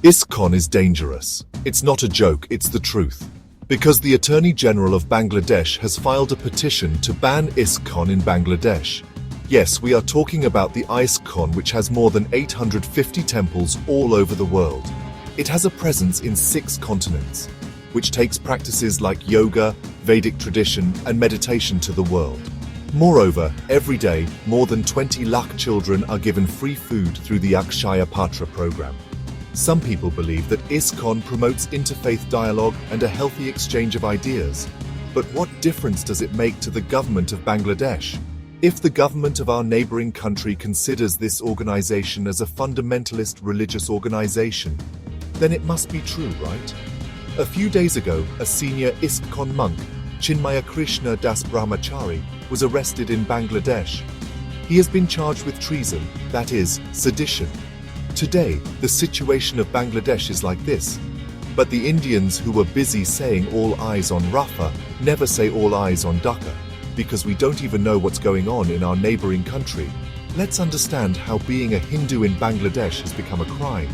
ISKCON is dangerous. It's not a joke, it's the truth. Because the Attorney General of Bangladesh has filed a petition to ban ISKCON in Bangladesh. Yes, we are talking about the ISKCON, which has more than 850 temples all over the world. It has a presence in 6 continents, which takes practices like yoga, Vedic tradition, and meditation to the world. Moreover, every day, more than 20 lakh children are given free food through the Akshaya Patra program. Some people believe that ISKCON promotes interfaith dialogue and a healthy exchange of ideas. But what difference does it make to the government of Bangladesh? If the government of our neighboring country considers this organization as a fundamentalist religious organization, then it must be true, right? A few days ago, a senior ISKCON monk, Chinmaya Krishna Das Brahmachari, was arrested in Bangladesh. He has been charged with treason, that is, sedition. Today, the situation of Bangladesh is like this. But the Indians who were busy saying all eyes on Rafah never say all eyes on Dhaka, because we don't even know what's going on in our neighboring country. Let's understand how being a Hindu in Bangladesh has become a crime.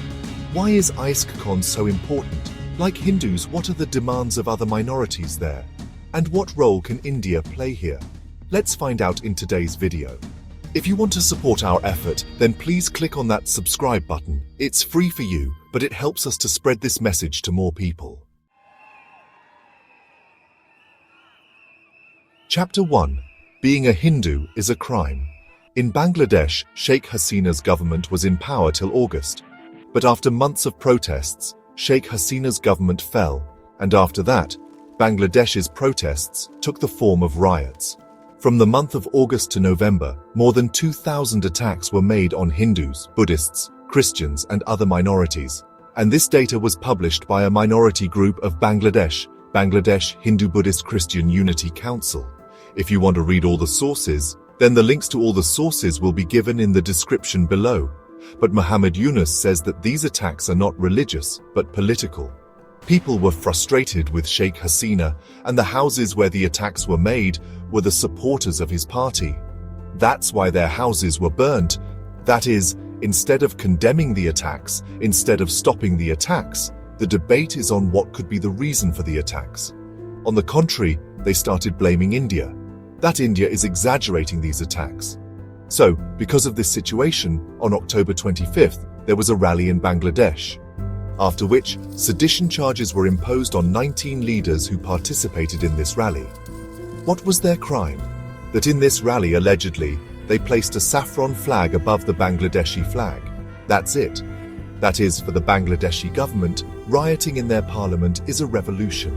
Why is ISKCON so important? Like Hindus, what are the demands of other minorities there? And what role can India play here? Let's find out in today's video. If you want to support our effort, then please click on that subscribe button. It's free for you, but it helps us to spread this message to more people. Chapter 1. Being a Hindu is a crime. In Bangladesh, Sheikh Hasina's government was in power till August. But after months of protests, Sheikh Hasina's government fell, and after that, Bangladesh's protests took the form of riots. From the month of August to November, more than 2,000 attacks were made on Hindus, Buddhists, Christians, and other minorities. And this data was published by a minority group of Bangladesh Hindu-Buddhist Christian Unity Council. If you want to read all the sources, then the links to all the sources will be given in the description below. But Muhammad Yunus says that these attacks are not religious, but political. People were frustrated with Sheikh Hasina, and the houses where the attacks were made were the supporters of his party. That's why their houses were burnt. That is, instead of condemning the attacks, instead of stopping the attacks, the debate is on what could be the reason for the attacks. On the contrary, they started blaming India. That India is exaggerating these attacks. So, because of this situation, on October 25th, there was a rally in Bangladesh. After which, sedition charges were imposed on 19 leaders who participated in this rally. What was their crime? That in this rally, allegedly, they placed a saffron flag above the Bangladeshi flag. That's it. That is, for the Bangladeshi government, rioting in their parliament is a revolution.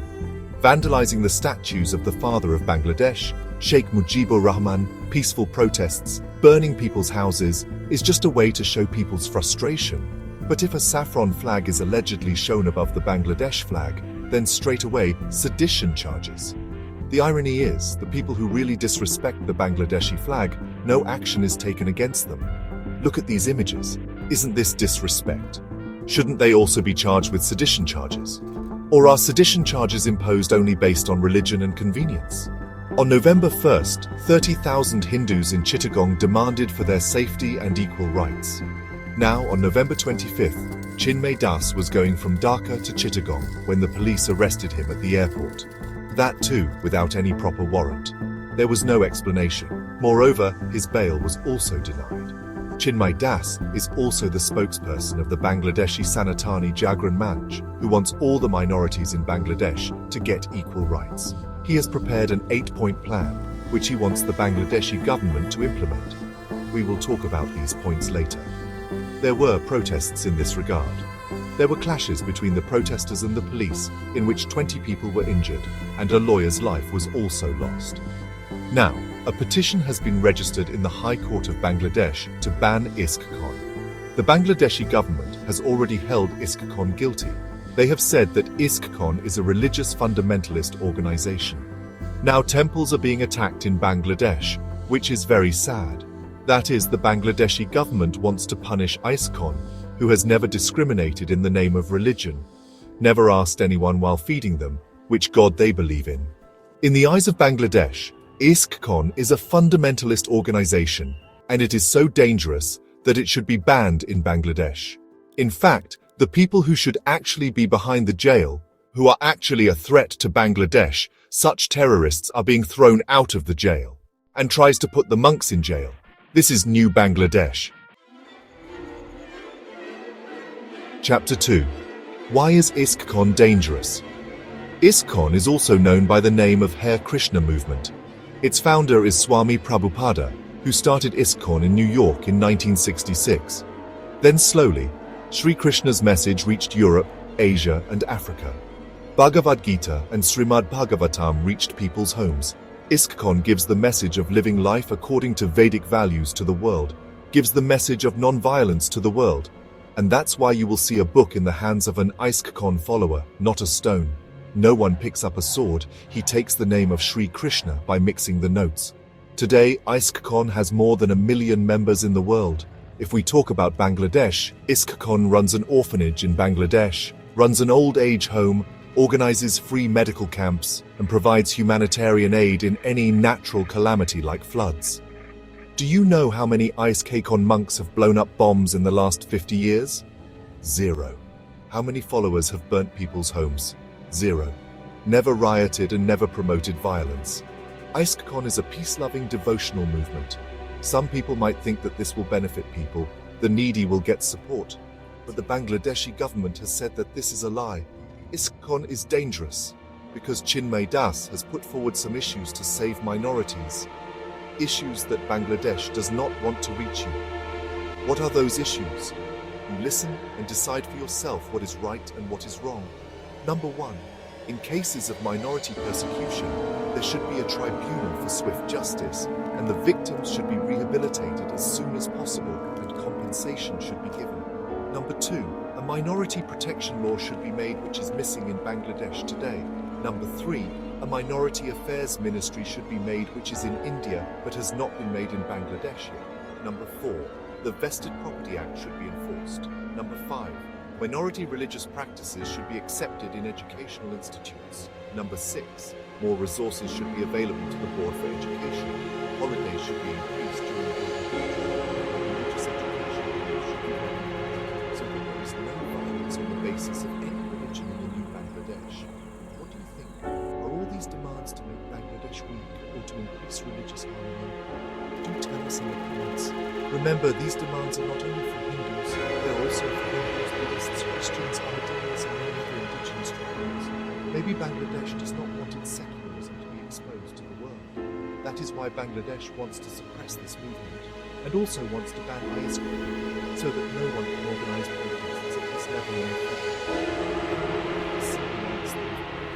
Vandalizing the statues of the father of Bangladesh, Sheikh Mujibur Rahman, peaceful protests, burning people's houses, is just a way to show people's frustration. But if a saffron flag is allegedly shown above the Bangladesh flag, then straight away, sedition charges. The irony is, the people who really disrespect the Bangladeshi flag, no action is taken against them. Look at these images. Isn't this disrespect? Shouldn't they also be charged with sedition charges? Or are sedition charges imposed only based on religion and convenience? On November 1st, 30,000 Hindus in Chittagong demanded for their safety and equal rights. Now, on November 25th, Chinmay Das was going from Dhaka to Chittagong when the police arrested him at the airport. That too, without any proper warrant. There was no explanation. Moreover, his bail was also denied. Chinmay Das is also the spokesperson of the Bangladeshi Sanatani Jagran Manch, who wants all the minorities in Bangladesh to get equal rights. He has prepared an 8-point plan, which he wants the Bangladeshi government to implement. We will talk about these points later. There were protests in this regard. There were clashes between the protesters and the police, in which 20 people were injured, and a lawyer's life was also lost. Now, a petition has been registered in the High Court of Bangladesh to ban ISKCON. The Bangladeshi government has already held ISKCON guilty. They have said that ISKCON is a religious fundamentalist organization. Now temples are being attacked in Bangladesh, which is very sad. That is, the Bangladeshi government wants to punish ISKCON, who has never discriminated in the name of religion, never asked anyone while feeding them which god they believe in. In the eyes of Bangladesh, ISKCON is a fundamentalist organization, and it is so dangerous that it should be banned in Bangladesh. In fact, The people who should actually be behind the jail, who are actually a threat to Bangladesh, such terrorists are being thrown out of the jail, and tries to put the monks in jail. This is New Bangladesh. Chapter 2. Why is ISKCON dangerous? ISKCON is also known by the name of Hare Krishna movement. Its founder is Swami Prabhupada, who started ISKCON in New York in 1966. Then slowly, Sri Krishna's message reached Europe, Asia, and Africa. Bhagavad Gita and Srimad Bhagavatam reached people's homes. ISKCON gives the message of living life according to Vedic values to the world, gives the message of non-violence to the world. And that's why you will see a book in the hands of an ISKCON follower, not a stone. No one picks up a sword, he takes the name of Sri Krishna by mixing the notes. Today, ISKCON has more than 1 million members in the world. If we talk about Bangladesh, ISKCON runs an orphanage in Bangladesh, runs an old age home, organizes free medical camps, and provides humanitarian aid in any natural calamity like floods. Do you know how many ISKCON monks have blown up bombs in the last 50 years? 0. How many followers have burnt people's homes? 0. Never rioted and never promoted violence. ISKCON is a peace-loving devotional movement. Some people might think that this will benefit people, the needy will get support. But the Bangladeshi government has said that this is a lie. ISKCON is dangerous because Chinmay Das has put forward some issues to save minorities. Issues that Bangladesh does not want to reach you. What are those issues? You listen and decide for yourself what is right and what is wrong. Number 1. In cases of minority persecution, there should be a tribunal for swift justice, and the victims should be rehabilitated as soon as possible, and compensation should be given. Number 2. A minority protection law should be made, which is missing in Bangladesh today. Number 3. A minority affairs ministry should be made, which is in India but has not been made in Bangladesh yet. Number 4. The Vested Property Act should be enforced. Number 5. Minority religious practices should be accepted in educational institutes. Number 6. More resources should be available to the Board for Education. Holidays should be increased during religious education should be regulated so that there is no violence on the basis of any religion in the new Bangladesh. What do you think? Are all these demands to make Bangladesh weak or to increase religious harmony? Do tell us in the comments. Remember, these demands are not only for Hindus, they're also for Hindus, Buddhists, Christians, Ahmadiyas, and many other indigenous tribes. Maybe Bangladesh does not want its secularism to be exposed to the world. That is why Bangladesh wants to suppress this movement, and also wants to ban ISKCON, so that no one can organize protests at this level in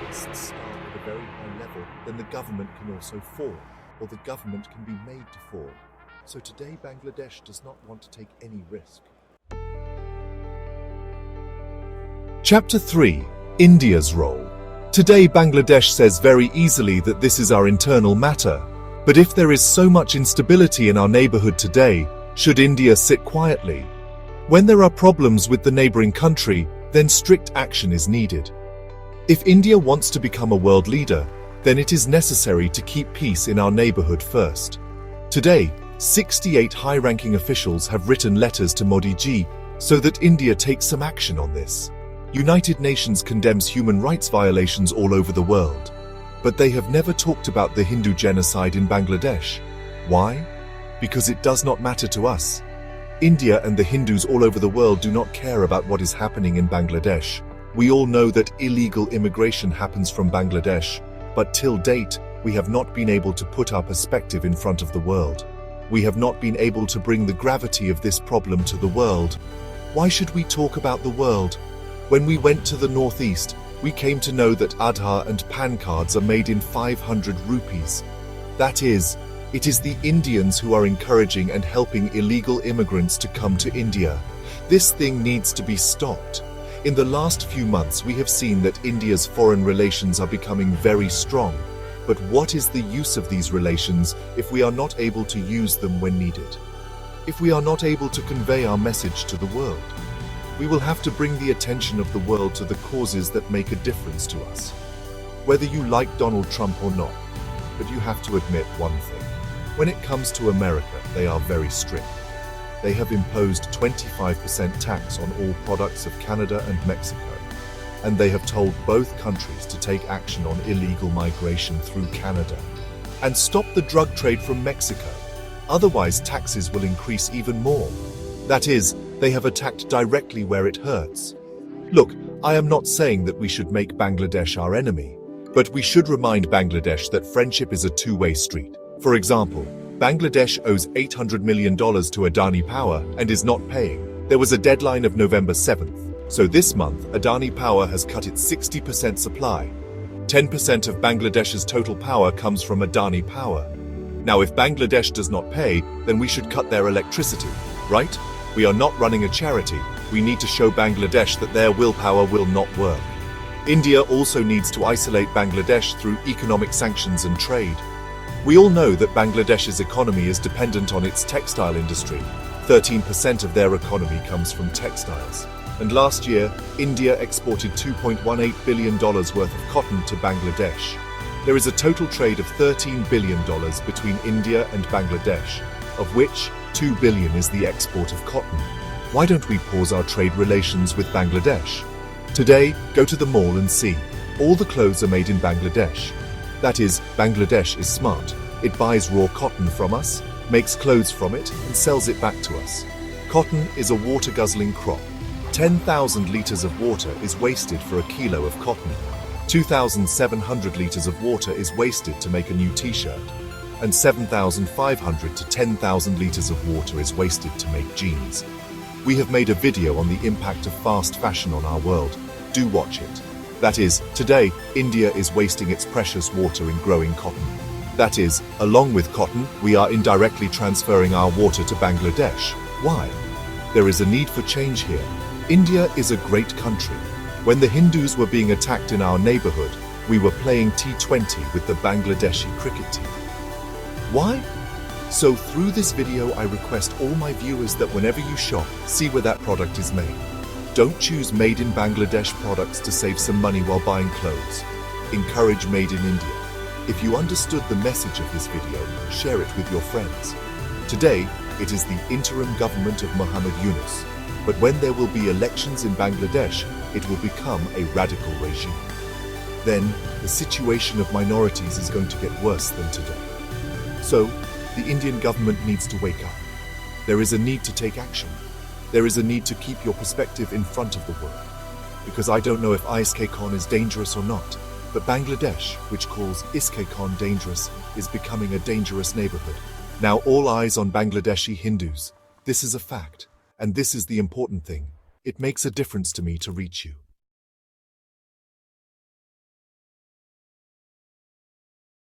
protests start at a very high level, then the government can also fall, or the government can be made to fall. So today Bangladesh does not want to take any risk. Chapter 3. India's role. Today Bangladesh says very easily that this is our internal matter. But if there is so much instability in our neighborhood today, should India sit quietly? When there are problems with the neighboring country, then strict action is needed. If India wants to become a world leader, then it is necessary to keep peace in our neighborhood first. Today, 68 high-ranking officials have written letters to Modi ji so that India takes some action on this. United Nations condemns human rights violations all over the world, but they have never talked about the Hindu genocide in Bangladesh. Why? Because it does not matter to us. India and the Hindus all over the world do not care about what is happening in Bangladesh. We all know that illegal immigration happens from Bangladesh, but till date, we have not been able to put our perspective in front of the world. We have not been able to bring the gravity of this problem to the world. Why should we talk about the world? When we went to the northeast, we came to know that Aadhaar and PAN cards are made in 500 rupees. That is, it is the Indians who are encouraging and helping illegal immigrants to come to India. This thing needs to be stopped. In the last few months, we have seen that India's foreign relations are becoming very strong. But what is the use of these relations if we are not able to use them when needed? If we are not able to convey our message to the world? We will have to bring the attention of the world to the causes that make a difference to us. Whether you like Donald Trump or not, but you have to admit one thing. When it comes to America, they are very strict. They have imposed 25% tax on all products of Canada and Mexico, and they have told both countries to take action on illegal migration through Canada and stop the drug trade from Mexico. Otherwise, taxes will increase even more. That is, they have attacked directly where it hurts. Look, I am not saying that we should make Bangladesh our enemy, but we should remind Bangladesh that friendship is a two-way street. For example, Bangladesh owes $800 million to Adani Power and is not paying. There was a deadline of November 7th, so this month Adani Power has cut its 60% supply. 10% of Bangladesh's total power comes from Adani Power. Now, if Bangladesh does not pay, then we should cut their electricity, right? We are not running a charity. We need to show Bangladesh that their willpower will not work. India also needs to isolate Bangladesh through economic sanctions and trade. We all know that Bangladesh's economy is dependent on its textile industry. 13% of their economy comes from textiles. And last year, India exported $2.18 billion worth of cotton to Bangladesh. There is a total trade of $13 billion between India and Bangladesh, of which $2 billion is the export of cotton. Why don't we pause our trade relations with Bangladesh? Today, go to the mall and see. All the clothes are made in Bangladesh. That is, Bangladesh is smart. It buys raw cotton from us, makes clothes from it, and sells it back to us. Cotton is a water-guzzling crop. 10,000 liters of water is wasted for a kilo of cotton. 2,700 liters of water is wasted to make a new t-shirt. And 7,500 to 10,000 liters of water is wasted to make jeans. We have made a video on the impact of fast fashion on our world. Do watch it. That is, today, India is wasting its precious water in growing cotton. That is, along with cotton, we are indirectly transferring our water to Bangladesh. Why? There is a need for change here. India is a great country. When the Hindus were being attacked in our neighborhood, we were playing T20 with the Bangladeshi cricket team. Why? So through this video, I request all my viewers that whenever you shop, see where that product is made. Don't choose made in Bangladesh products to save some money while buying clothes. Encourage made in India. If you understood the message of this video, share it with your friends. Today, it is the interim government of Muhammad Yunus. But when there will be elections in Bangladesh, it will become a radical regime. Then, the situation of minorities is going to get worse than today. So, the Indian government needs to wake up. There is a need to take action. There is a need to keep your perspective in front of the world. Because I don't know if ISKCON is dangerous or not, but Bangladesh, which calls ISKCON Dangerous, is becoming a dangerous neighborhood. Now all eyes on Bangladeshi Hindus. This is a fact, and this is the important thing. It makes a difference to me to reach you.